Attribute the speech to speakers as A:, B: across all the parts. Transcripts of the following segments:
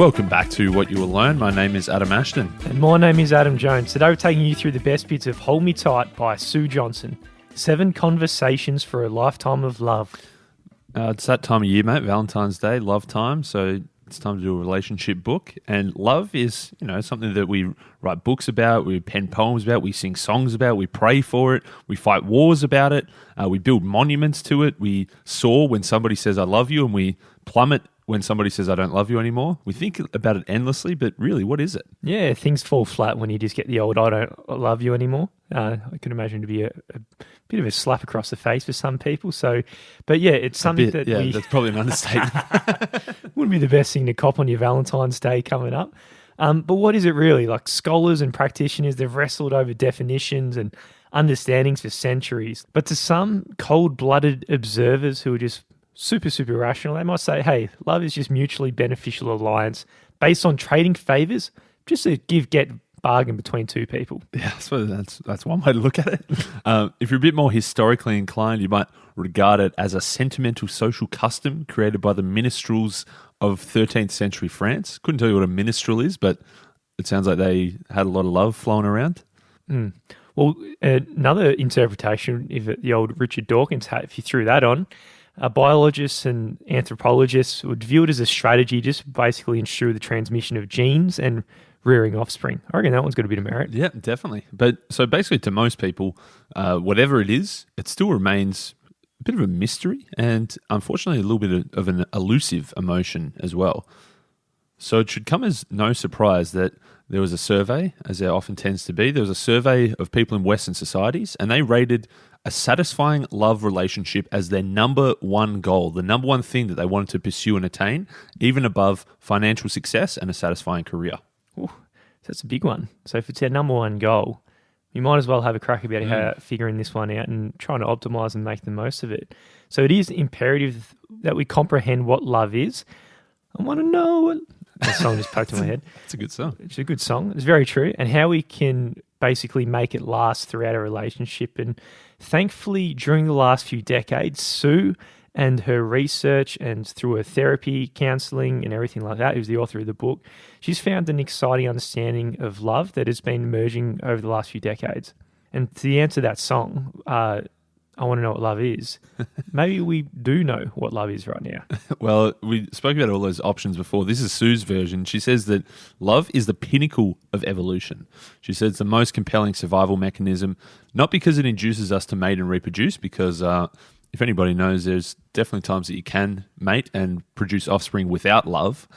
A: Welcome back to What You Will Learn. My name is Adam Ashton.
B: And my name is Adam Jones. Today we're taking you through the best bits of Hold Me Tight by Sue Johnson. 7 conversations for a lifetime of love.
A: It's that time of year, mate, Valentine's Day, love time. So it's time to do a relationship book. And love is, something that we write books about, we pen poems about, we sing songs about, we pray for it, we fight wars about it, we build monuments to it, we soar when somebody says I love you, and we plummet when somebody says I don't love you anymore. We think about it endlessly, but really, what is it?
B: Yeah, things fall flat when you just get the old I don't love you anymore. I can imagine to be a bit of a slap across the face for some people. So, but yeah, it's something
A: that's probably an understatement.
B: Wouldn't be the best thing to cop on your Valentine's Day coming up. But what is it really? Like, scholars and practitioners, they've wrestled over definitions and understandings for centuries. But to some cold-blooded observers who are just super rational, they might say, hey, love is just mutually beneficial alliance based on trading favors, just a give-get bargain between two people.
A: Yeah, I suppose that's one way to look at it. If you're a bit more historically inclined, you might regard it as a sentimental social custom created by the minstrels of 13th century France. Couldn't tell you what a minstrel is, but it sounds like they had a lot of love flowing around.
B: Well, another interpretation, if the old Richard Dawkins hat, if you threw that on, biologists and anthropologists would view it as a strategy just basically ensure the transmission of genes and rearing offspring. I reckon that one's got a bit of merit.
A: Yeah, definitely. But so basically to most people, whatever it is, it still remains a bit of a mystery and unfortunately a little bit of an elusive emotion as well. So it should come as no surprise that there was a survey, as there often tends to be. There was a survey of people in Western societies, and they rated a satisfying love relationship as their number one goal, the number one thing that they wanted to pursue and attain, even above financial success and a satisfying career.
B: Ooh, that's a big one. So if it's our number one goal, you might as well have a crack about how figuring this one out and trying to optimize and make the most of it. So it is imperative that we comprehend what love is. I want to know what... That song just poked in my head.
A: It's a good song.
B: It's a good song. It's very true. And how we can basically make it last throughout a relationship. And thankfully, during the last few decades, Sue and her research and through her therapy, counseling and everything like that, who's the author of the book, she's found an exciting understanding of love that has been emerging over the last few decades. And to answer that song, I want to know what love is. Maybe we do know what love is right now.
A: Well, we spoke about all those options before. This is Sue's version. She says that love is the pinnacle of evolution. She says it's the most compelling survival mechanism, not because it induces us to mate and reproduce, because if anybody knows, there's definitely times that you can mate and produce offspring without love,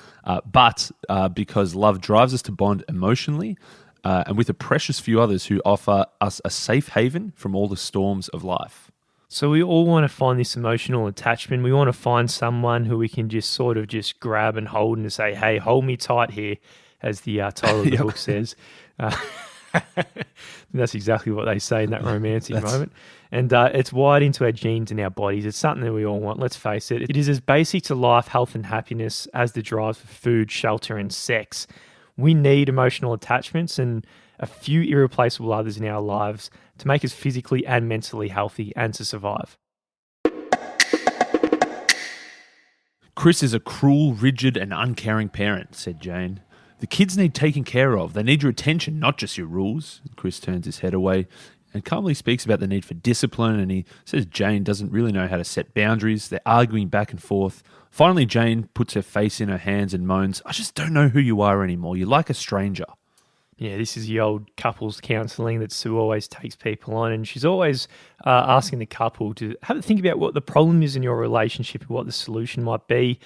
A: but because love drives us to bond emotionally, and with a precious few others who offer us a safe haven from all the storms of life.
B: So we all want to find this emotional attachment. We want to find someone who we can just sort of just grab and hold and say, hey, hold me tight here, as the title of the book says. That's exactly what they say in that romantic moment. And it's wired into our genes and our bodies. It's something that we all want. Let's face it. It is as basic to life, health and happiness as the drive for food, shelter and sex. We need emotional attachments and a few irreplaceable others in our lives to make us physically and mentally healthy and to survive.
A: Chris is a cruel, rigid and uncaring parent, said Jane. The kids need taken care of. They need your attention, not just your rules. Chris turns his head away and calmly speaks about the need for discipline, and he says Jane doesn't really know how to set boundaries. They're arguing back and forth. Finally, Jane puts her face in her hands and moans, I just don't know who you are anymore. You're like a stranger.
B: Yeah, this is the old couples counselling that Sue always takes people on, and she's always asking the couple to have a think about what the problem is in your relationship and what the solution might be.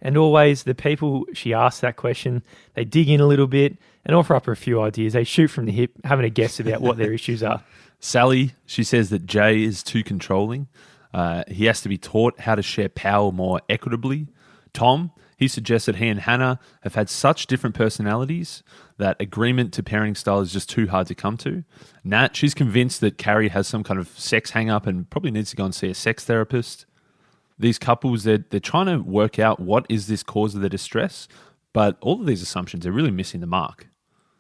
B: And always the people she asks that question, they dig in a little bit and offer up a few ideas. They shoot from the hip, having a guess about what their issues are.
A: Sally, she says that Jay is too controlling. He has to be taught how to share power more equitably. Tom, he suggests that he and Hannah have had such different personalities that agreement to parenting style is just too hard to come to. Nat, she's convinced that Carrie has some kind of sex hang-up and probably needs to go and see a sex therapist. These couples, they're trying to work out what is this cause of their distress, but all of these assumptions are really missing the mark.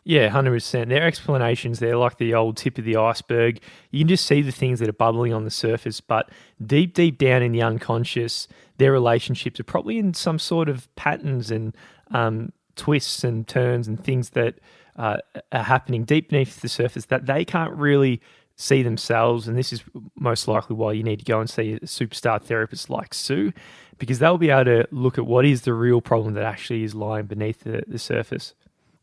B: Yeah, 100%. Their explanations, they're like the old tip of the iceberg. You can just see the things that are bubbling on the surface, but deep down in the unconscious, their relationships are probably in some sort of patterns and twists and turns and things that are happening deep beneath the surface that they can't really see themselves. And this is most likely why you need to go and see a superstar therapist like Sue, because they'll be able to look at what is the real problem that actually is lying beneath the surface.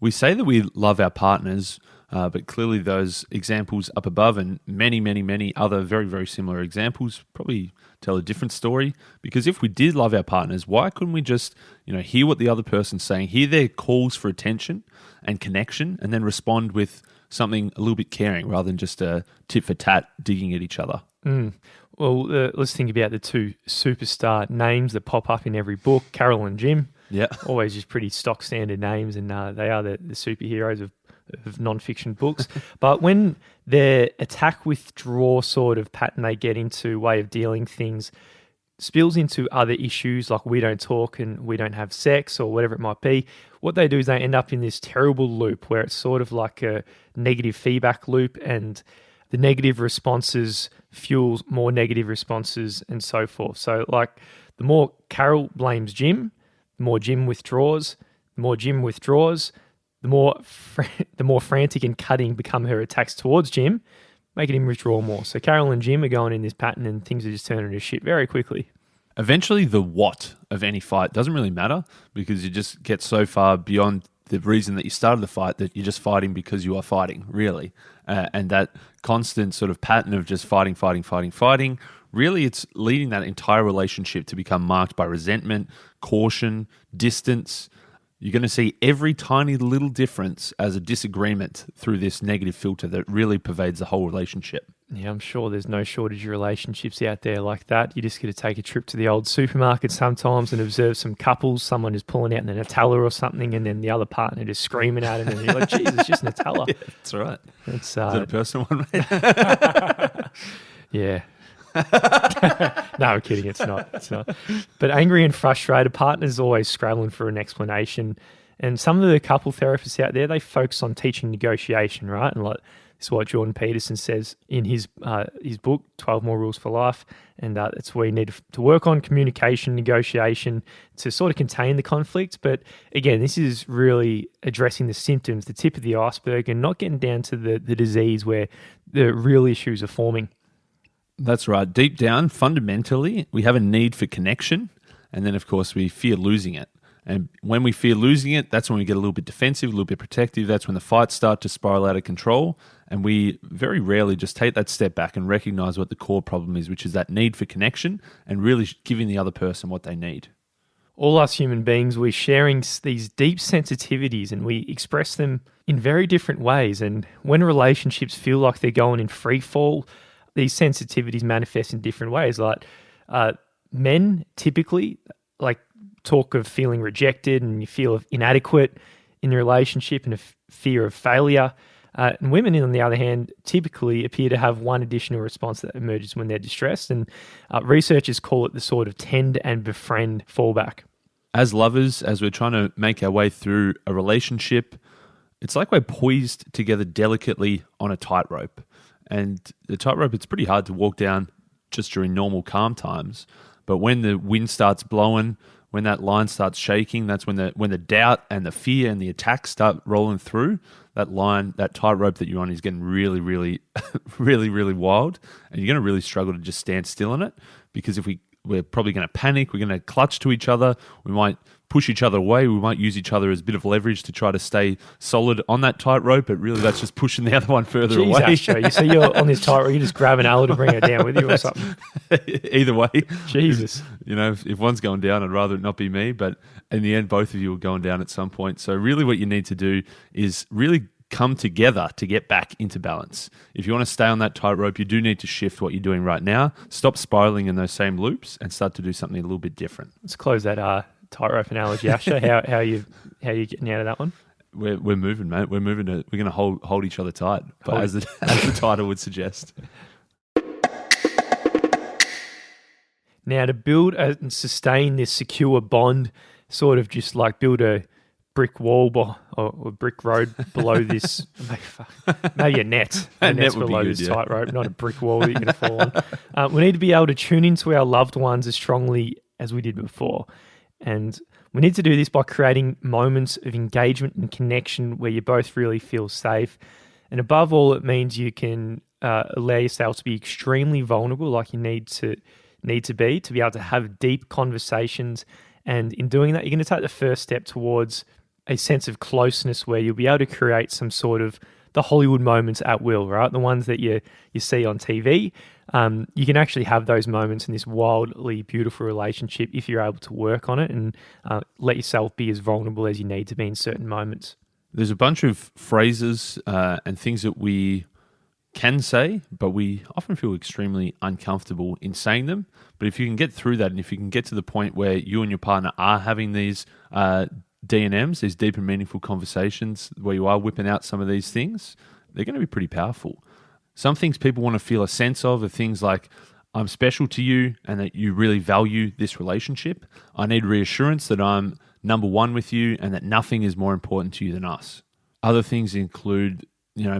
A: We say that we love our partners, but clearly those examples up above and many, many, many other very, very similar examples probably tell a different story. Because if we did love our partners, why couldn't we just, hear what the other person's saying, hear their calls for attention and connection, and then respond with something a little bit caring rather than just a tit for tat digging at each other?
B: Well, let's think about the two superstar names that pop up in every book, Carol and Jim.
A: Yeah.
B: Always just pretty stock standard names, and they are the superheroes of non-fiction books. But when their attack withdraw sort of pattern they get into, way of dealing things, spills into other issues like we don't talk and we don't have sex or whatever it might be, what they do is they end up in this terrible loop where it's sort of like a negative feedback loop, and the negative responses fuels more negative responses and so forth. So like the more Carol blames Jim, the more Jim withdraws, the more Jim withdraws, the more frantic and cutting become her attacks towards Jim, making him withdraw more. So Carol and Jim are going in this pattern and things are just turning to shit very quickly.
A: Eventually, the what of any fight doesn't really matter because you just get so far beyond the reason that you started the fight that you're just fighting because you are fighting, really. And that constant sort of pattern of just fighting, really it's leading that entire relationship to become marked by resentment, caution, distance. You're going to see every tiny little difference as a disagreement through this negative filter that really pervades the whole relationship.
B: Yeah, I'm sure there's no shortage of relationships out there like that. You just got to take a trip to the old supermarket sometimes and observe some couples. Someone is pulling out the Nutella or something, and then the other partner just screaming at him, and you're like, "Jesus, it's just Nutella."
A: Yeah, that's right.
B: It's,
A: is it a personal one, mate?
B: Yeah. No, I'm kidding. It's not. But angry and frustrated partners always scrabbling for an explanation. And some of the couple therapists out there, they focus on teaching negotiation, right? And like this is what Jordan Peterson says in his book, 12 More Rules for Life. And that's where you need to work on communication, negotiation to sort of contain the conflict. But again, this is really addressing the symptoms, the tip of the iceberg, and not getting down to the disease where the real issues are forming.
A: That's right. Deep down, fundamentally, we have a need for connection. And then, of course, we fear losing it. And when we fear losing it, that's when we get a little bit defensive, a little bit protective. That's when the fights start to spiral out of control. And we very rarely just take that step back and recognize what the core problem is, which is that need for connection and really giving the other person what they need.
B: All us human beings, we're sharing these deep sensitivities and we express them in very different ways. And when relationships feel like they're going in free fall, these sensitivities manifest in different ways. Like men typically talk of feeling rejected and you feel inadequate in your relationship and a fear of failure. And women, on the other hand, typically appear to have one additional response that emerges when they're distressed. And researchers call it the sort of tend and befriend fallback. As
A: lovers, as we're trying to make our way through a relationship, it's like we're poised together delicately on a tightrope. And the tightrope, it's pretty hard to walk down just during normal calm times. But when the wind starts blowing, when that line starts shaking, that's when the doubt and the fear and the attacks start rolling through. That line, that tightrope that you're on is getting really, really, really, really wild. And you're going to really struggle to just stand still in it because if we're probably going to panic, we're going to clutch to each other, we might push each other away, we might use each other as a bit of leverage to try to stay solid on that tightrope, but really that's just pushing the other one further away.
B: Astro, you see you're on this tightrope, you just grab an Ella to bring it down with you or something.
A: Either way.
B: Jesus.
A: If one's going down, I'd rather it not be me, but in the end, both of you are going down at some point. So really what you need to do is really come together to get back into balance. If you want to stay on that tightrope, you do need to shift what you're doing right now, stop spiraling in those same loops and start to do something a little bit different.
B: Let's close that tightrope analogy, Asher. How are you getting out of that one?
A: We're moving, mate. We're moving. We're going to hold each other tight, but as the title would suggest.
B: Now, to build and sustain this secure bond, sort of just like build a brick wall or a brick road below this, maybe a net. A net's below this tightrope, not a brick wall that you're going to fall on. We need to be able to tune into our loved ones as strongly as we did before. And We need to do this by creating moments of engagement and connection where you both really feel safe. And above all, it means you can allow yourself to be extremely vulnerable, like you need to be able to have deep conversations. And in doing that, you're going to take the first step towards a sense of closeness where you'll be able to create some sort of the Hollywood moments at will, right? The ones that you see on TV. You can actually have those moments in this wildly beautiful relationship if you're able to work on it and let yourself be as vulnerable as you need to be in certain moments.
A: There's a bunch of phrases and things that we can say, but we often feel extremely uncomfortable in saying them. But if you can get through that, and if you can get to the point where you and your partner are having these D&Ms, these deep and meaningful conversations, where you are whipping out some of these things, they're going to be pretty powerful. Some things people want to feel a sense of are things like, I'm special to you and that you really value this relationship. I need reassurance that I'm number one with you and that nothing is more important to you than us. Other things include,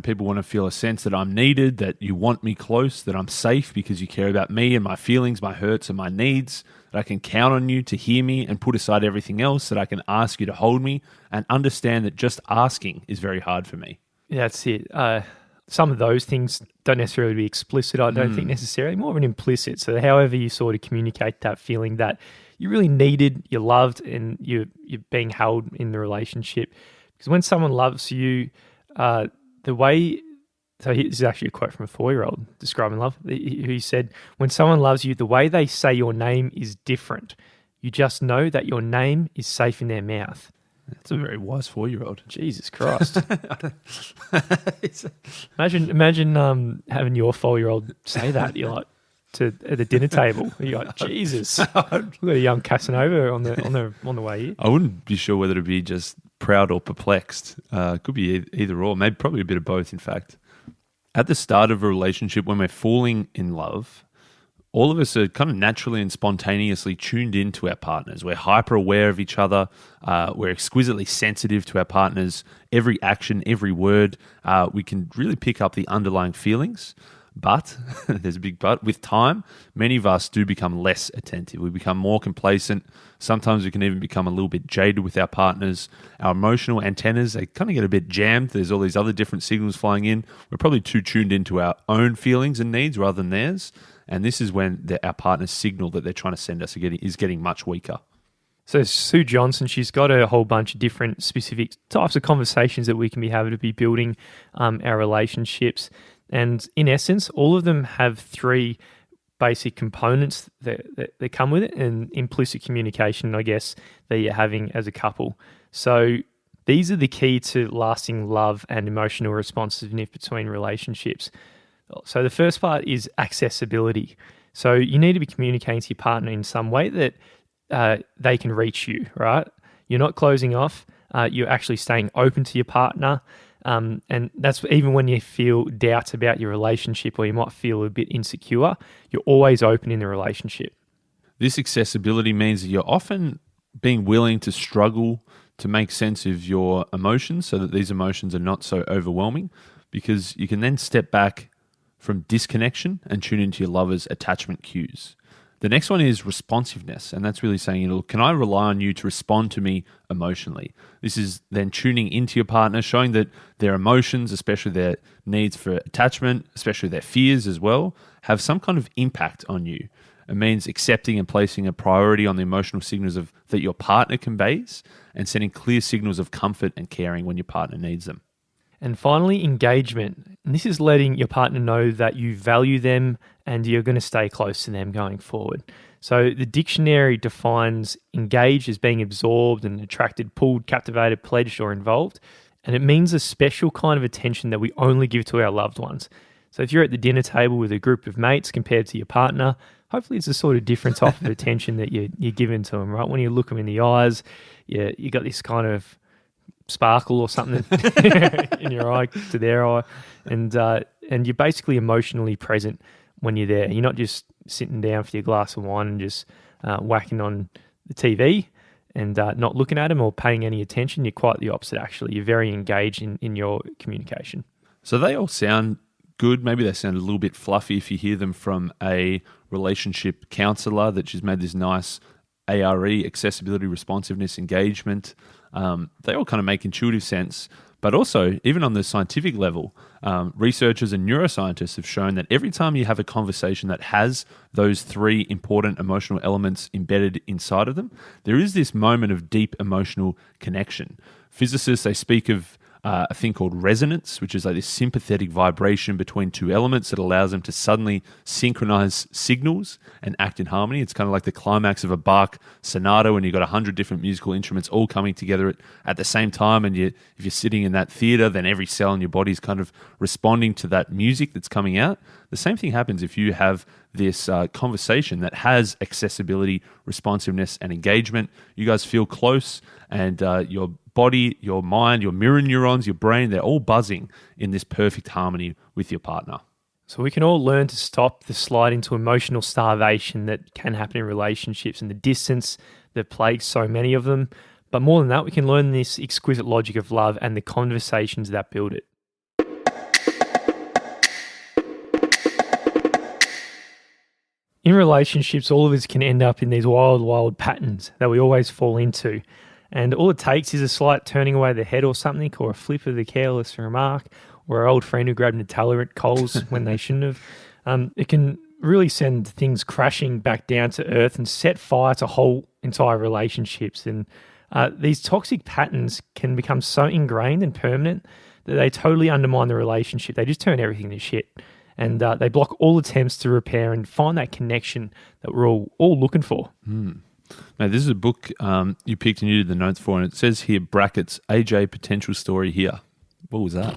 A: people want to feel a sense that I'm needed, that you want me close, that I'm safe because you care about me and my feelings, my hurts and my needs, that I can count on you to hear me and put aside everything else, that I can ask you to hold me and understand that just asking is very hard for me.
B: Yeah, that's it. Some of those things don't necessarily be explicit, I don't think necessarily, more of an implicit. So however you sort of communicate that feeling that you really needed, you're loved, and you're being held in the relationship. Because when someone loves you, the way... So this is actually a quote from a 4-year-old describing love. He said, when someone loves you, the way they say your name is different. You just know that your name is safe in their mouth.
A: That's a very wise 4-year-old.
B: Jesus Christ. Imagine having your 4-year-old say that. You're like, at the dinner table. You're like, Jesus. We've got a young Casanova on the way here.
A: I wouldn't be sure whether to be just proud or perplexed. Could be either or, maybe probably a bit of both, in fact. At the start of a relationship, when we're falling in love, all of us are kind of naturally and spontaneously tuned into our partners. We're hyper aware of each other. We're exquisitely sensitive to our partners. Every action, every word, we can really pick up the underlying feelings. But, there's a big but, with time, many of us do become less attentive. We become more complacent. Sometimes we can even become a little bit jaded with our partners. Our emotional antennas, they kind of get a bit jammed. There's all these other different signals flying in. We're probably too tuned into our own feelings and needs rather than theirs. And this is when our partner's signal that they're trying to send us is getting much weaker.
B: So Sue Johnson, she's got a whole bunch of different specific types of conversations that we can be having to be building our relationships. And in essence, all of them have 3 basic components that come with it, and implicit communication, I guess, that you're having as a couple. So these are the key to lasting love and emotional responsiveness between relationships. So the first part is accessibility. So you need to be communicating to your partner in some way that they can reach you, right? You're not closing off. You're actually staying open to your partner. And that's even when you feel doubts about your relationship or you might feel a bit insecure, you're always open in the relationship.
A: This accessibility means that you're often being willing to struggle to make sense of your emotions so that these emotions are not so overwhelming, because you can then step back from disconnection and tune into your lover's attachment cues. The next one is responsiveness, and that's really saying, can I rely on you to respond to me emotionally? This is then tuning into your partner, showing that their emotions, especially their needs for attachment, especially their fears as well, have some kind of impact on you. It means accepting and placing a priority on the emotional signals that your partner conveys and sending clear signals of comfort and caring when your partner needs them.
B: And finally, engagement. And this is letting your partner know that you value them and you're going to stay close to them going forward. So the dictionary defines engage as being absorbed and attracted, pulled, captivated, pledged, or involved. And it means a special kind of attention that we only give to our loved ones. So if you're at the dinner table with a group of mates compared to your partner, hopefully it's a sort of different type of attention that you're giving to them, right? When you look them in the eyes, you got this kind of sparkle or something in your eye to their eye, and you're basically emotionally present when you're there. You're not just sitting down for your glass of wine and just whacking on the TV and not looking at them or paying any attention. You're quite the opposite, actually. You're very engaged in your communication.
A: So they all sound good. Maybe they sound a little bit fluffy if you hear them from a relationship counselor that she's made this nice ARE, accessibility, responsiveness, engagement. They all kind of make intuitive sense. But also, even on the scientific level, researchers and neuroscientists have shown that every time you have a conversation that has those three important emotional elements embedded inside of them, there is this moment of deep emotional connection. Physicists, they speak of a thing called resonance, which is like this sympathetic vibration between two elements that allows them to suddenly synchronize signals and act in harmony. It's kind of like the climax of a Bach sonata when you've got 100 different musical instruments all coming together at the same time. And if you're sitting in that theater, then every cell in your body is kind of responding to that music that's coming out. The same thing happens if you have this conversation that has accessibility, responsiveness, and engagement. You guys feel close, and your body, your mind, your mirror neurons, your brain, they're all buzzing in this perfect harmony with your partner.
B: So we can all learn to stop the slide into emotional starvation that can happen in relationships and the distance that plagues so many of them. But more than that, we can learn this exquisite logic of love and the conversations that build it. In relationships, all of us can end up in these wild patterns that we always fall into. And all it takes is a slight turning away the head or something, or a flip of the careless remark, or an old friend who grabbed Nutella at Coles when they shouldn't have. It can really send things crashing back down to earth and set fire to whole entire relationships. And these toxic patterns can become so ingrained and permanent that they totally undermine the relationship. They just turn everything to shit. And they block all attempts to repair and find that connection that we're all looking for.
A: Now, this is a book you picked and you did the notes for, and it says here, brackets, AJ potential story here. What was that?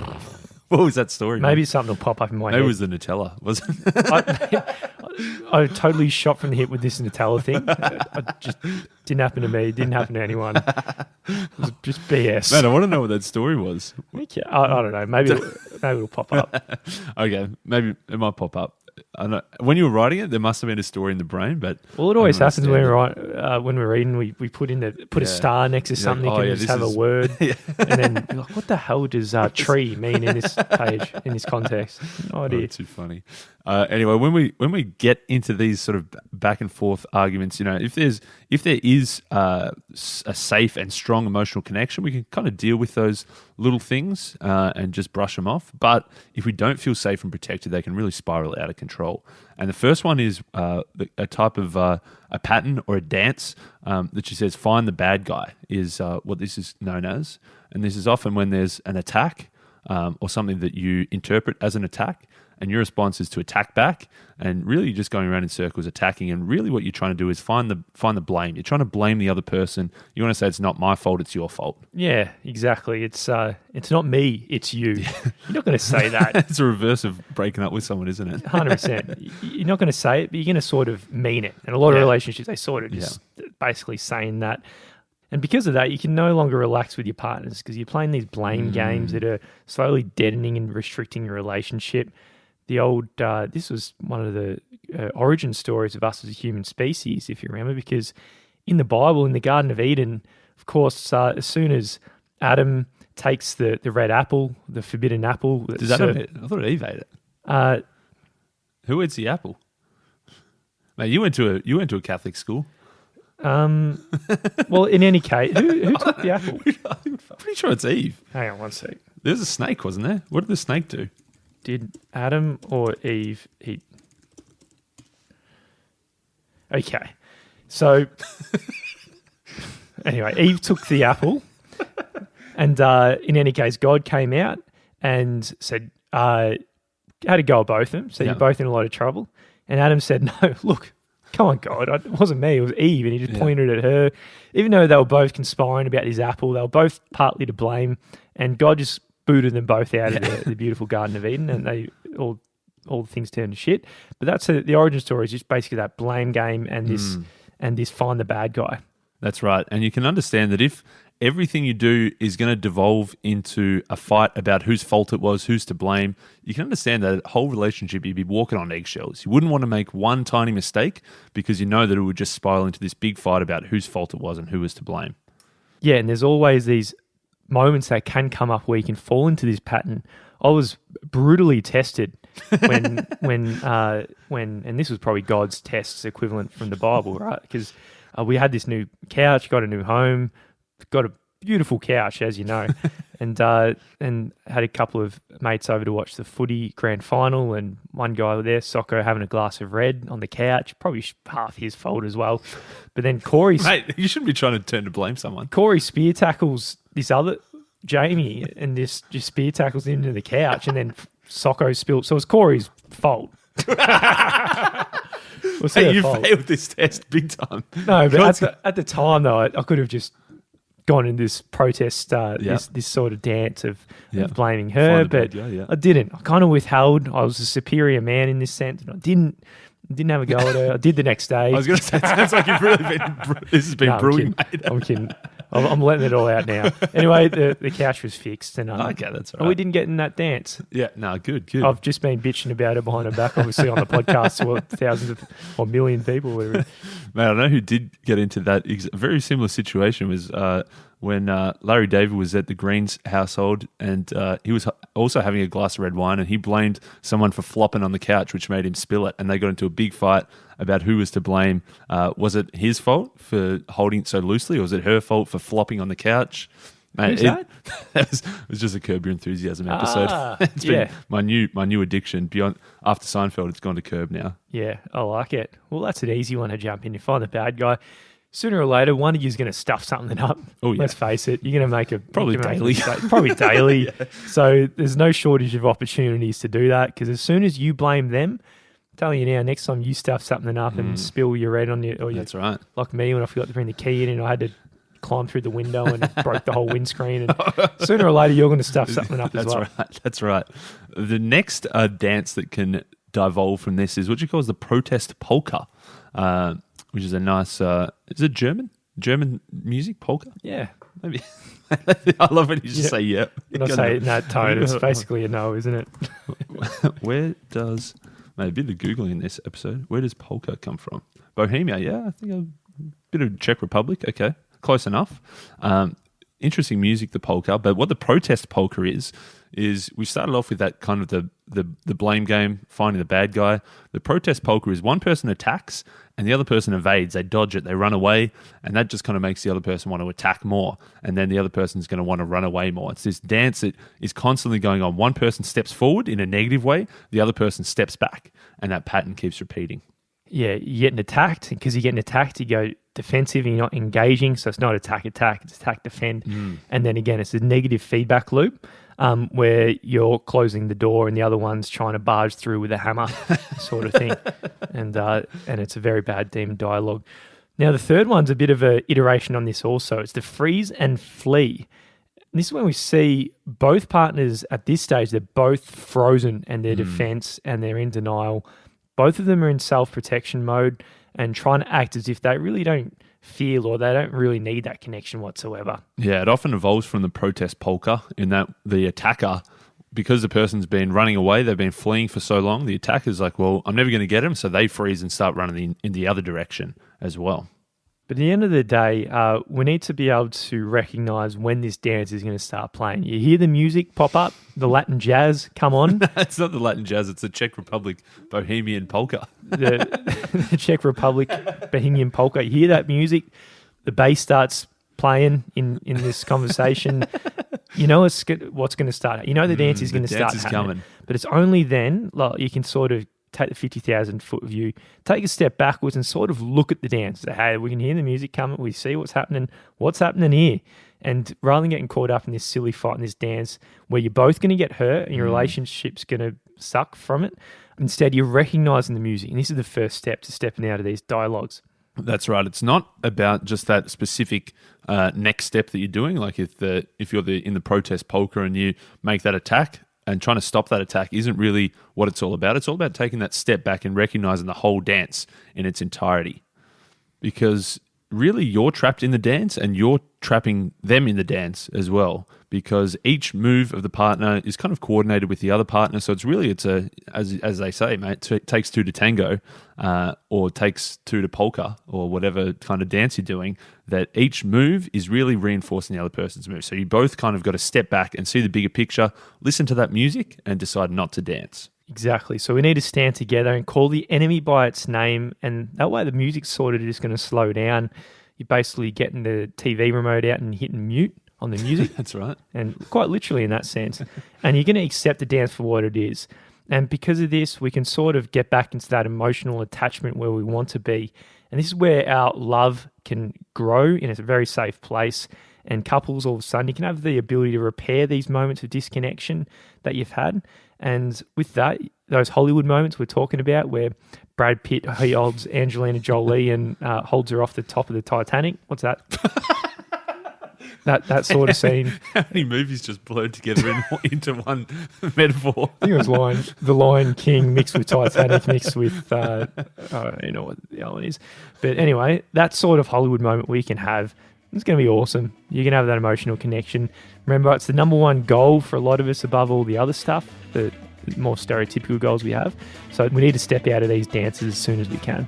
A: What was that story?
B: Maybe something will pop up in my head.
A: Maybe it was the Nutella, wasn't it?
B: I totally shot from the hip with this Nutella thing. It just didn't happen to me. It didn't happen to anyone. It was just BS.
A: Man, I want to know what that story was.
B: Okay. I don't know. Maybe it'll pop up.
A: Okay, maybe it might pop up. I don't know. When you were writing it, there must have been a story in the brain, but
B: well, it always happens when we're reading. We put a star next to something and just have a word, and then you're like, what the hell does tree mean in this page in this context? No idea.
A: Oh, too funny. Anyway, when we get into these sort of back and forth arguments, if there is a safe and strong emotional connection, we can kind of deal with those little things and just brush them off. But if we don't feel safe and protected, they can really spiral out of control. And the first one is a type of a pattern or a dance that she says, find the bad guy, is what this is known as. And this is often when there's an attack or something that you interpret as an attack, and your response is to attack back, and really you're just going around in circles attacking, and really what you're trying to do is find the blame. You're trying to blame the other person. You want to say it's not my fault, it's your fault.
B: Yeah, exactly. It's not me, it's you. You're not going to say that.
A: It's a reverse of breaking up with someone, isn't it?
B: 100%. You're not going to say it, but you're going to sort of mean it. And a lot of relationships, they sort of just basically saying that. And because of that, you can no longer relax with your partners because you're playing these blame games that are slowly deadening and restricting your relationship. The old, this was one of the origin stories of us as a human species, if you remember, because in the Bible, in the Garden of Eden, of course, as soon as Adam takes the red apple, the forbidden apple.
A: Does Adam eat it? I thought Eve ate it. Who eats the apple? Mate, you went to a Catholic school.
B: Well, in any case, who took the apple?
A: I'm pretty sure it's Eve.
B: Hang on one sec.
A: There's a snake, wasn't there? What did the snake do?
B: Did Adam or Eve eat? Okay. So, anyway, Eve took the apple. And in any case, God came out and said, had a go at both of them. So you're both in a lot of trouble. And Adam said, no, look, come on, God. It wasn't me. It was Eve. And he just pointed at her. Even though they were both conspiring about this apple, they were both partly to blame. And God just booted them both out of the beautiful Garden of Eden, and they all the things turned to shit. But that's the origin story is just basically that blame game and this find the bad guy.
A: That's right. And you can understand that if everything you do is going to devolve into a fight about whose fault it was, who's to blame, you can understand that whole relationship, you'd be walking on eggshells. You wouldn't want to make one tiny mistake because you know that it would just spiral into this big fight about whose fault it was and who was to blame. Yeah,
B: and there's always these moments that can come up where you can fall into this pattern. I was brutally tested when and this was probably God's tests equivalent from the Bible, right? Because We had this new couch, got a new home, got a beautiful couch, as you know, and had a couple of mates over to watch the footy grand final, and one guy there, Socko, having a glass of red on the couch, probably half his fault as well. But then
A: Mate, you shouldn't be trying to turn to blame someone.
B: Corey spear tackles this other Jamie, and this just spear tackles into the couch, and then Socko spilled. So it's Corey's fault.
A: Hey, you failed this test big time.
B: No, but at the time though, I could have just gone in this protest, this sort of dance of blaming her, but I didn't. I kind of withheld. I was a superior man in this sense, and I didn't have a go at her. I did the next day.
A: I was going to say, it sounds like you've really been. This has been brewing, mate.
B: I'm kidding. I'm letting it all out now. Anyway, the couch was fixed, and
A: okay, that's all right.
B: We didn't get in that dance.
A: Yeah, no, good.
B: I've just been bitching about it behind her back, obviously on the podcast to thousands or million people. Whatever.
A: Man, I know who did get into that. Very similar situation was when Larry David was at the Greens household, and he was also having a glass of red wine, and he blamed someone for flopping on the couch, which made him spill it, and they got into a big fight about who was to blame. Was it his fault for holding it so loosely, or was it her fault for flopping on the couch? Mate,
B: Who's that?
A: It was just a Curb Your Enthusiasm episode. It's been my new addiction. Beyond after Seinfeld, it's gone to Curb now.
B: Yeah, I like it. Well, that's an easy one to jump in. You find the bad guy. Sooner or later, one of you is going to stuff something up.
A: Oh, yeah.
B: Let's face it. You're going to make a...
A: Probably daily.
B: Probably daily. Yeah. So there's no shortage of opportunities to do that, because as soon as you blame them, I'm telling you now, next time you stuff something up and spill your red on you...
A: That's right.
B: Like me when I forgot to bring the key in and I had to climb through the window and broke the whole windscreen. And sooner or later, you're going to stuff something up as well.
A: That's right. The next dance that can divulge from this is what you call the protest polka, which is a nice... is it German music, polka?
B: Yeah.
A: Maybe. I love when you just say yeah.
B: When I say it in that tone, it's basically a no, isn't it?
A: Where does... Mate, a bit of Googling in this episode. Where does polka come from? Bohemia, yeah. I think a bit of Czech Republic. Okay, close enough. Interesting music, the polka. But what the protest polka is we started off with that kind of the blame game, finding the bad guy. The protest polka is one person attacks and the other person evades. They dodge it, they run away, and that just kind of makes the other person want to attack more. And then the other person's going to want to run away more. It's this dance that is constantly going on. One person steps forward in a negative way, the other person steps back, and that pattern keeps repeating.
B: Yeah, you're getting attacked. Because you're getting attacked, you go defensive and you're not engaging. So it's not attack, it's attack, defend. And then again, it's a negative feedback loop where you're closing the door and the other one's trying to barge through with a hammer sort of thing. And it's a very bad demon dialogue. Now, the third one's a bit of an iteration on this also. It's the freeze and flee. And this is when we see both partners at this stage, they're both frozen and they're defense and they're in denial. Both of them are in self-protection mode and trying to act as if they really don't feel or they don't really need that connection whatsoever.
A: Yeah, it often evolves from the protest polka in that the attacker, because the person's been running away, they've been fleeing for so long, the attacker's like, well, I'm never going to get him, so they freeze and start running in the other direction as well.
B: But at the end of the day, we need to be able to recognize when this dance is going to start playing. You hear the music pop up, the Latin jazz come on.
A: It's not the Latin jazz, it's the Czech Republic Bohemian polka.
B: The Czech Republic Bohemian polka. You hear that music, the bass starts playing in this conversation. You know what's going to start. You know the dance is going to start happening. Coming. But it's only then like you can sort of take the 50,000 foot view, take a step backwards and sort of look at the dance. Say, hey, we can hear the music coming. We see what's happening here. And rather than getting caught up in this silly fight and this dance where you're both going to get hurt and your relationship's going to suck from it, instead you're recognizing the music. And this is the first step to stepping out of these dialogues.
A: That's right. It's not about just that specific next step that you're doing. Like if you're in the protest polka and you make that attack, and trying to stop that attack isn't really what it's all about. It's all about taking that step back and recognizing the whole dance in its entirety. Because really you're trapped in the dance and you're trapping them in the dance as well, because each move of the partner is kind of coordinated with the other partner. So it's as they say, mate, it takes two to tango, or takes two to polka, or whatever kind of dance you're doing, that each move is really reinforcing the other person's move. So you both kind of got to step back and see the bigger picture, listen to that music and decide not to dance.
B: Exactly. So we need to stand together and call the enemy by its name, and that way the music's sort of just going to slow down. You're basically getting the TV remote out and hitting mute on the music.
A: That's right.
B: And quite literally in that sense. And you're going to accept the dance for what it is. And because of this, we can sort of get back into that emotional attachment where we want to be. And this is where our love can grow in a very safe place. And couples, all of a sudden, you can have the ability to repair these moments of disconnection that you've had. And with that, those Hollywood moments we're talking about where Brad Pitt, he holds Angelina Jolie and holds her off the top of the Titanic. What's that? That sort of scene.
A: How many movies just blurred together into one metaphor?
B: I think it was The Lion King mixed with Titanic mixed with, I don't know what the other one is. But anyway, that sort of Hollywood moment we can have, it's going to be awesome. You can have that emotional connection. Remember, it's the number one goal for a lot of us above all the other stuff, the more stereotypical goals we have. So we need to step out of these dances as soon as we can.